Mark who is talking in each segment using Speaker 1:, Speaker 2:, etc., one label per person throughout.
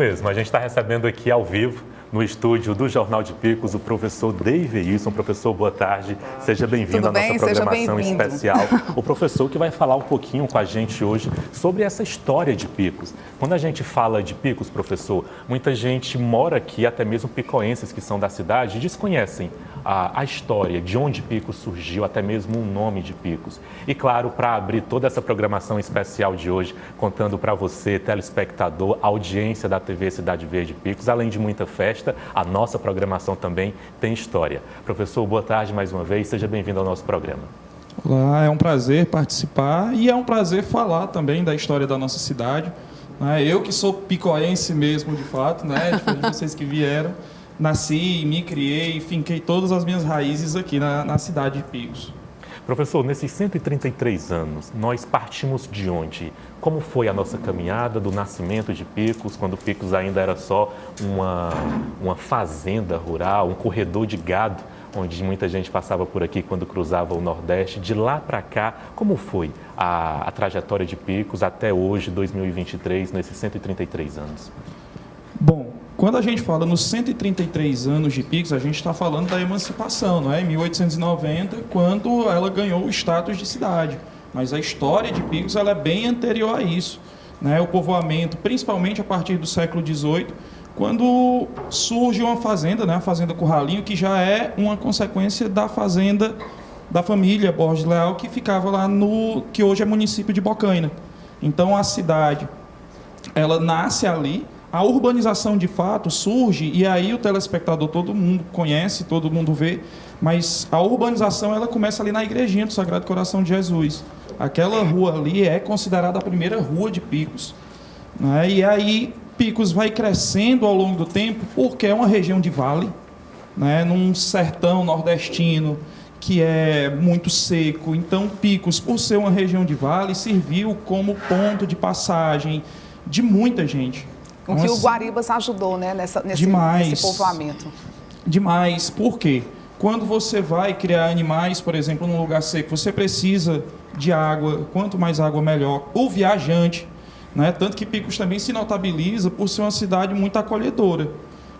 Speaker 1: mesmo, a gente está recebendo aqui ao vivo, no estúdio do Jornal de Picos, o professor Dave Wilson. Professor, boa tarde. Seja bem-vindo à nossa programação especial. O professor que vai falar um pouquinho com a gente hoje sobre essa história de Picos. Quando a gente fala de Picos, professor, muita gente mora aqui, até mesmo picoenses que são da cidade, desconhecem a história, de onde Picos surgiu, até mesmo o nome de Picos. E claro, para abrir toda essa programação especial de hoje, contando para você, telespectador, audiência da TV Cidade Verde Picos, além de muita festa, a nossa programação também tem história. Professor, boa tarde mais uma vez, seja bem-vindo ao nosso programa.
Speaker 2: Olá, é um prazer participar e é um prazer falar também da história da nossa cidade. Eu que sou picoense mesmo, de fato, diferente de vocês que vieram, nasci, me criei e finquei todas as minhas raízes aqui na cidade de Picos.
Speaker 1: Professor, nesses 133 anos, nós partimos de onde? Como foi a nossa caminhada do nascimento de Picos, quando Picos ainda era só uma fazenda rural, um corredor de gado, onde muita gente passava por aqui quando cruzava o Nordeste. De lá para cá, como foi a trajetória de Picos até hoje, 2023, nesses 133 anos?
Speaker 2: Bom, quando a gente fala nos 133 anos de Picos, a gente está falando da emancipação, em 1890, quando ela ganhou o status de cidade. Mas a história de Picos ela é bem anterior a isso. O povoamento, principalmente a partir do século XVIII, quando surge uma fazenda, a Fazenda Curralinho, que já é uma consequência da fazenda da família Borges Leal, que ficava lá no que hoje é município de Bocaina. Então a cidade, ela nasce ali. A urbanização, de fato, surge, e aí o telespectador, todo mundo conhece, todo mundo vê, mas a urbanização ela começa ali na igrejinha do Sagrado Coração de Jesus. Aquela rua ali é considerada a primeira rua de Picos. E aí Picos vai crescendo ao longo do tempo, porque é uma região de vale, num sertão nordestino, que é muito seco. Então, Picos, por ser uma região de vale, serviu como ponto de passagem de muita gente.
Speaker 3: O que o Guaribas ajudou, nesse povoamento.
Speaker 2: Demais. Por quê? Quando você vai criar animais, por exemplo, num lugar seco, você precisa de água. Quanto mais água, melhor. O viajante, tanto que Picos também se notabiliza por ser uma cidade muito acolhedora,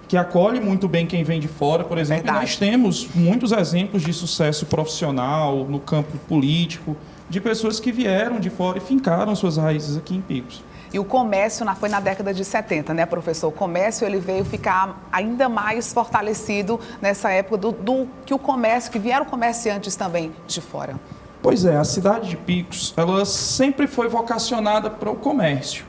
Speaker 2: que acolhe muito bem quem vem de fora, por exemplo. E nós temos muitos exemplos de sucesso profissional, no campo político, de pessoas que vieram de fora e fincaram suas raízes aqui em Picos.
Speaker 3: E o comércio foi na década de 70, professor? O comércio ele veio ficar ainda mais fortalecido nessa época que vieram comerciantes também de fora.
Speaker 2: Pois é, a cidade de Picos, ela sempre foi vocacionada para o comércio,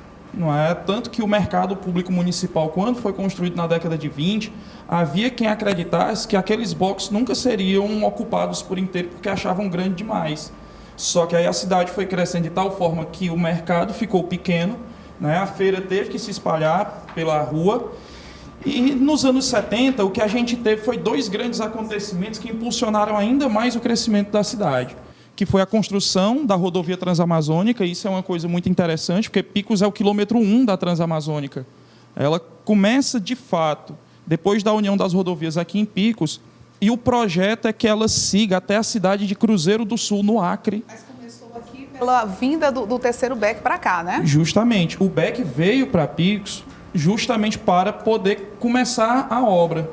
Speaker 2: Tanto que o mercado público municipal, quando foi construído na década de 20, havia quem acreditasse que aqueles boxes nunca seriam ocupados por inteiro porque achavam grande demais. Só que aí a cidade foi crescendo de tal forma que o mercado ficou pequeno, a feira teve que se espalhar pela rua. E nos anos 70, o que a gente teve foi dois grandes acontecimentos que impulsionaram ainda mais o crescimento da cidade, que foi a construção da rodovia Transamazônica. Isso é uma coisa muito interessante, porque Picos é o quilômetro 1 da Transamazônica. Ela começa, de fato, depois da união das rodovias aqui em Picos, e o projeto é que ela siga até a cidade de Cruzeiro do Sul, no Acre.
Speaker 3: Mas começou aqui pela vinda do terceiro BEC para cá,
Speaker 2: Justamente. O BEC veio para Picos justamente para poder começar a obra,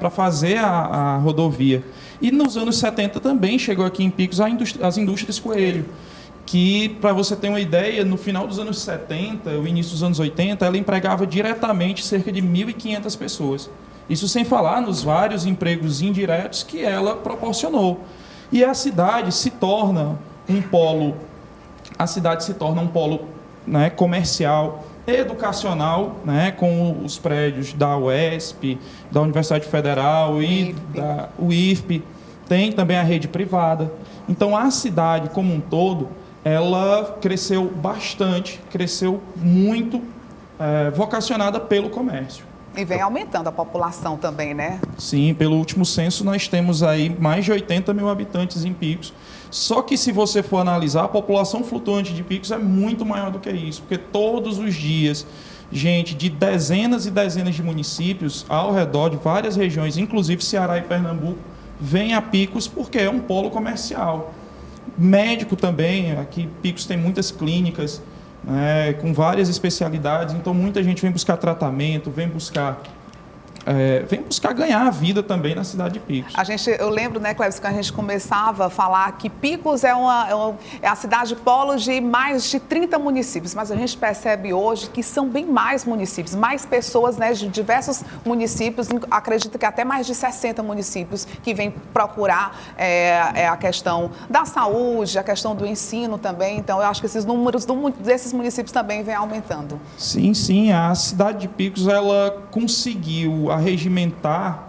Speaker 2: para fazer a rodovia. E nos anos 70 também chegou aqui em Picos as indústrias Coelho, que, para você ter uma ideia, no final dos anos 70, o início dos anos 80, ela empregava diretamente cerca de 1.500 pessoas. Isso sem falar nos vários empregos indiretos que ela proporcionou. E a cidade se torna um polo, comercial, educacional, com os prédios da UESP, da Universidade Federal e da UIFP. Tem também a rede privada. Então, a cidade como um todo, ela cresceu bastante, cresceu muito, vocacionada pelo comércio.
Speaker 3: E vem aumentando a população também,
Speaker 2: Sim, pelo último censo nós temos aí mais de 80 mil habitantes em Picos. Só que se você for analisar, a população flutuante de Picos é muito maior do que isso, porque todos os dias, gente de dezenas e dezenas de municípios ao redor de várias regiões, inclusive Ceará e Pernambuco, vem a Picos porque é um polo comercial. Médico também, aqui Picos tem muitas clínicas, com várias especialidades. Então, muita gente vem buscar tratamento, vem buscar ganhar a vida também na cidade de Picos.
Speaker 3: Eu lembro, né, Cleves, que a gente começava a falar que Picos é a cidade polo de mais de 30 municípios, mas a gente percebe hoje que são bem mais municípios, mais pessoas, né, de diversos municípios, acredito que até mais de 60 municípios que vêm procurar a questão da saúde, a questão do ensino também. Então, eu acho que esses números desses municípios também vêm aumentando.
Speaker 2: Sim, sim. A cidade de Picos, ela conseguiu arregimentar,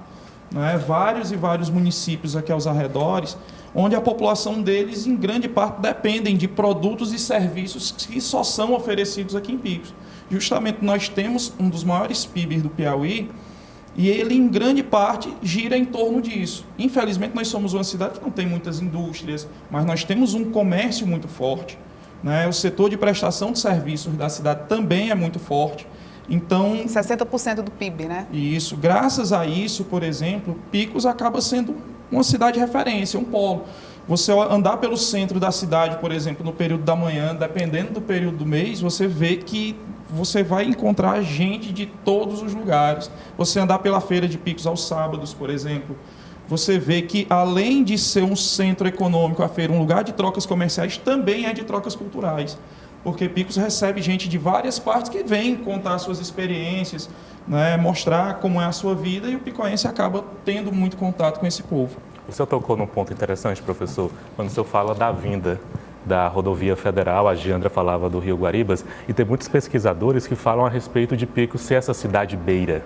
Speaker 2: né, vários e vários municípios aqui aos arredores, onde a população deles, em grande parte, dependem de produtos e serviços que só são oferecidos aqui em Picos. Justamente nós temos um dos maiores PIBs do Piauí e ele, em grande parte, gira em torno disso. Infelizmente, nós somos uma cidade que não tem muitas indústrias, mas nós temos um comércio muito forte, né? O setor de prestação de serviços da cidade também é muito forte. Então,
Speaker 3: 60% do PIB, né?
Speaker 2: Isso. Graças a isso, por exemplo, Picos acaba sendo uma cidade de referência, um polo. Você andar pelo centro da cidade, por exemplo, no período da manhã, dependendo do período do mês, você vê que você vai encontrar gente de todos os lugares. Você andar pela feira de Picos aos sábados, por exemplo, você vê que, além de ser um centro econômico, a feira, um lugar de trocas comerciais, também é de trocas culturais. Porque Picos recebe gente de várias partes que vem contar suas experiências, né, mostrar como é a sua vida, e o picoense acaba tendo muito contato com esse povo.
Speaker 1: O senhor tocou num ponto interessante, professor, quando o senhor fala da vinda da rodovia federal, a Giandra falava do Rio Guaribas, e tem muitos pesquisadores que falam a respeito de Picos ser essa cidade beira.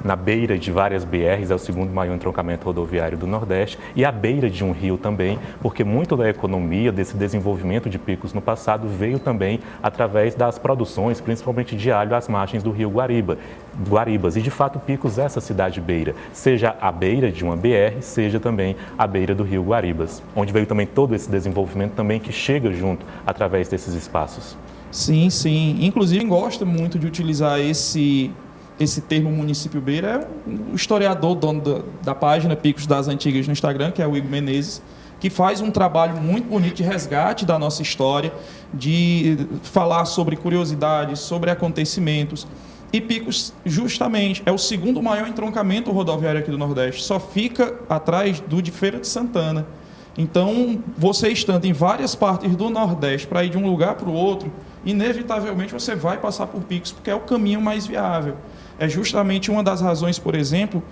Speaker 1: Na beira de várias BRs, é o segundo maior entroncamento rodoviário do Nordeste, e à beira de um rio também, porque muito da economia, desse desenvolvimento de Picos no passado, veio também através das produções, principalmente de alho, às margens do rio Guaribas. E, de fato, Picos é essa cidade beira, seja à beira de uma BR, seja também à beira do rio Guaribas, onde veio também todo esse desenvolvimento também que chega junto através desses espaços.
Speaker 2: Sim, sim. Inclusive, gosta muito de utilizar esse termo município beira, é o historiador, dono da página Picos das Antigas no Instagram, que é o Igor Menezes, que faz um trabalho muito bonito de resgate da nossa história, de falar sobre curiosidades, sobre acontecimentos. E Picos, justamente, é o segundo maior entroncamento rodoviário aqui do Nordeste, só fica atrás do de Feira de Santana. Então, você estando em várias partes do Nordeste para ir de um lugar para o outro, inevitavelmente você vai passar por Picos, porque é o caminho mais viável. É justamente uma das razões, por exemplo,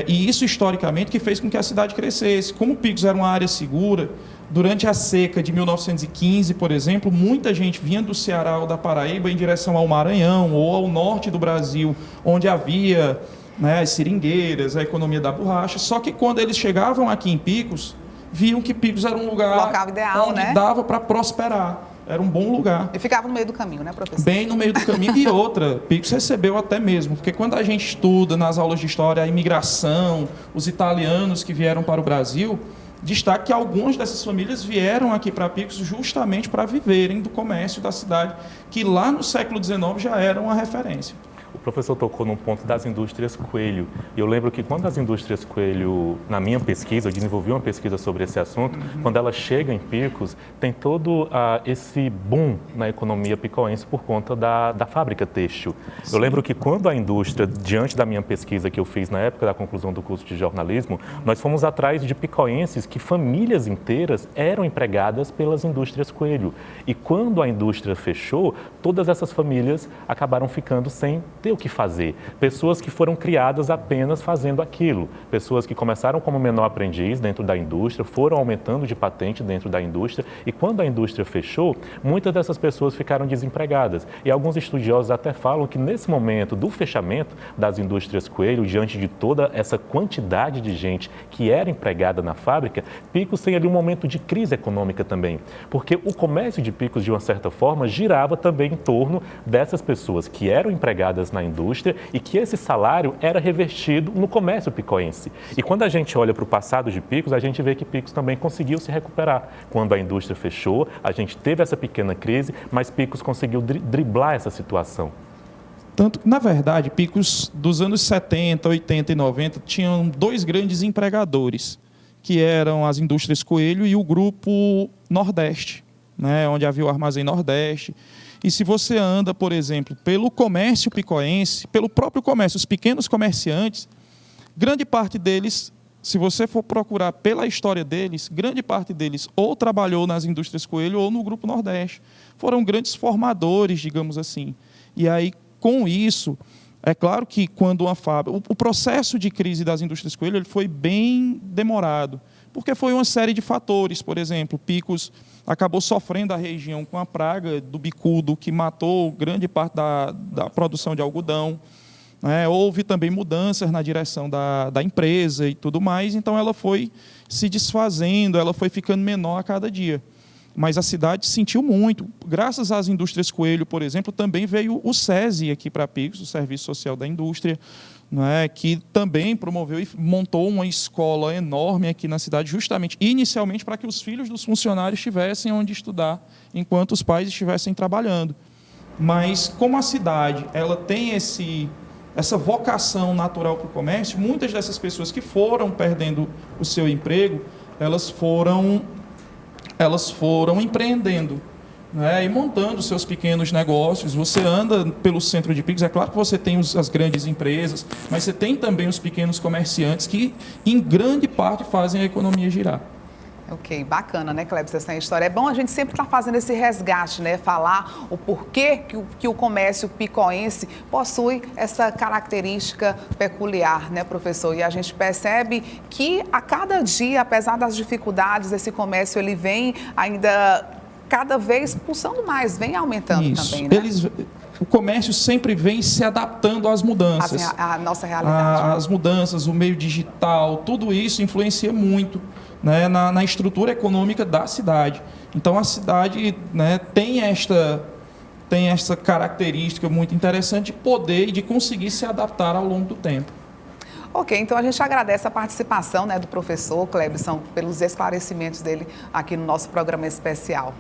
Speaker 2: e isso historicamente, que fez com que a cidade crescesse. Como Picos era uma área segura, durante a seca de 1915, por exemplo, muita gente vinha do Ceará ou da Paraíba em direção ao Maranhão ou ao norte do Brasil, onde havia, né, as seringueiras, a economia da borracha. Só que quando eles chegavam aqui em Picos, viam que Picos era um lugar
Speaker 3: ideal,
Speaker 2: onde
Speaker 3: né?
Speaker 2: Dava para prosperar. Era um bom lugar.
Speaker 3: E ficava no meio do caminho, né, professor?
Speaker 2: Bem no meio do caminho. E outra, Picos recebeu até mesmo, porque quando a gente estuda nas aulas de história a imigração, os italianos que vieram para o Brasil, destaque que algumas dessas famílias vieram aqui para Picos justamente para viverem do comércio da cidade, que lá no século XIX já era uma referência.
Speaker 1: O professor tocou num ponto das indústrias coelho. E eu lembro que quando as indústrias coelho, na minha pesquisa, eu desenvolvi uma pesquisa sobre esse assunto, quando ela chega em Picos, tem todo esse boom na economia picoense por conta da fábrica têxtil. Sim. Eu lembro que quando a indústria, diante da minha pesquisa que eu fiz na época da conclusão do curso de jornalismo, nós fomos atrás de picoenses que famílias inteiras eram empregadas pelas indústrias coelho. E quando a indústria fechou, todas essas famílias acabaram ficando sem ter o que fazer. Pessoas que foram criadas apenas fazendo aquilo. Pessoas que começaram como menor aprendiz dentro da indústria, foram aumentando de patente dentro da indústria e quando a indústria fechou, muitas dessas pessoas ficaram desempregadas. E alguns estudiosos até falam que nesse momento do fechamento das indústrias coelho, diante de toda essa quantidade de gente que era empregada na fábrica, Picos tem ali um momento de crise econômica também. Porque o comércio de Picos, de uma certa forma, girava também em torno dessas pessoas que eram empregadas na indústria e que esse salário era revertido no comércio picoense. E quando a gente olha para o passado de Picos, a gente vê que Picos também conseguiu se recuperar. Quando a indústria fechou, a gente teve essa pequena crise, mas Picos conseguiu driblar essa situação.
Speaker 2: Tanto que, na verdade, Picos dos anos 70, 80 e 90 tinham dois grandes empregadores, que eram as indústrias Coelho e o Grupo Nordeste, né, onde havia o Armazém Nordeste. E se você anda, por exemplo, pelo comércio picoense, pelo próprio comércio, os pequenos comerciantes, grande parte deles, se você for procurar pela história deles, grande parte deles ou trabalhou nas indústrias Coelho ou no Grupo Nordeste. Foram grandes formadores, digamos assim. E aí, com isso, é claro que quando uma fábrica... O processo de crise das indústrias Coelho ele foi bem demorado, porque foi uma série de fatores. Por exemplo, Picos acabou sofrendo a região com a praga do bicudo, que matou grande parte da produção de algodão. Houve também mudanças na direção da empresa e tudo mais, então ela foi se desfazendo, ela foi ficando menor a cada dia. Mas a cidade sentiu muito. Graças às indústrias Coelho, por exemplo, também veio o SESI aqui para Picos, o Serviço Social da Indústria, que também promoveu e montou uma escola enorme aqui na cidade, justamente, inicialmente, para que os filhos dos funcionários tivessem onde estudar, enquanto os pais estivessem trabalhando. Mas, como a cidade ela tem essa vocação natural para o comércio, muitas dessas pessoas que foram perdendo o seu emprego, elas foram empreendendo, e montando seus pequenos negócios. Você anda pelo centro de Picos, é claro que você tem as grandes empresas, mas você tem também os pequenos comerciantes que, em grande parte, fazem a economia girar.
Speaker 3: Ok, bacana, né, Clébis, essa história. É bom a gente sempre estar fazendo esse resgate, né? Falar o porquê que o comércio picoense possui essa característica peculiar, né, professor? E a gente percebe que a cada dia, apesar das dificuldades, esse comércio ele vem ainda cada vez pulsando mais, vem aumentando. Isso. Também, né?
Speaker 2: O comércio sempre vem se adaptando às mudanças.
Speaker 3: A nossa realidade.
Speaker 2: As mudanças, o meio digital, tudo isso influencia muito, na estrutura econômica da cidade. Então, a cidade, tem essa característica muito interessante de poder e de conseguir se adaptar ao longo do tempo.
Speaker 3: Ok, então a gente agradece a participação do professor Clébison pelos esclarecimentos dele aqui no nosso programa especial.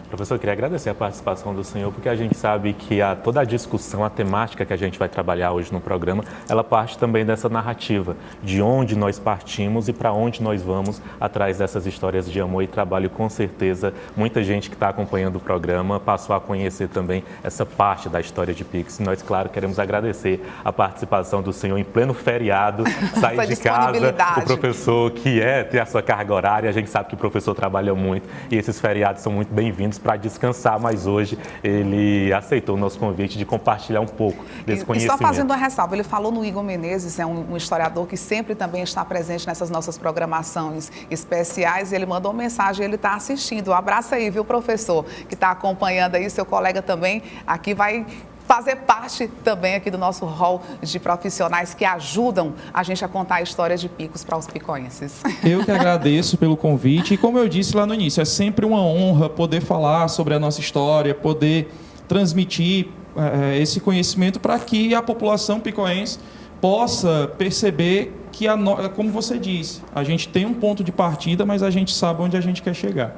Speaker 1: Professor, eu queria agradecer a participação do senhor, porque a gente sabe que toda a discussão, a temática que a gente vai trabalhar hoje no programa, ela parte também dessa narrativa, de onde nós partimos e para onde nós vamos atrás dessas histórias de amor e trabalho. Com certeza, muita gente que está acompanhando o programa passou a conhecer também essa parte da história de Picos. E nós, claro, queremos agradecer a participação do senhor em pleno feriado, sair de casa, o professor que tem a sua carga horária, a gente sabe que o professor trabalha muito e esses feriados são muito bem-vindos para descansar, mas hoje ele aceitou o nosso convite de compartilhar um pouco desse conhecimento.
Speaker 3: E só fazendo uma ressalva, ele falou no Igor Menezes, um historiador que sempre também está presente nessas nossas programações especiais, e ele mandou uma mensagem, ele está assistindo. Um abraço aí, viu, professor, que está acompanhando aí, seu colega também aqui vai fazer parte também aqui do nosso hall de profissionais que ajudam a gente a contar a história de Picos para os picoenses.
Speaker 2: Eu que agradeço pelo convite e, como eu disse lá no início, é sempre uma honra poder falar sobre a nossa história, poder transmitir esse conhecimento para que a população picoense possa perceber que, como você disse, a gente tem um ponto de partida, mas a gente sabe onde a gente quer chegar.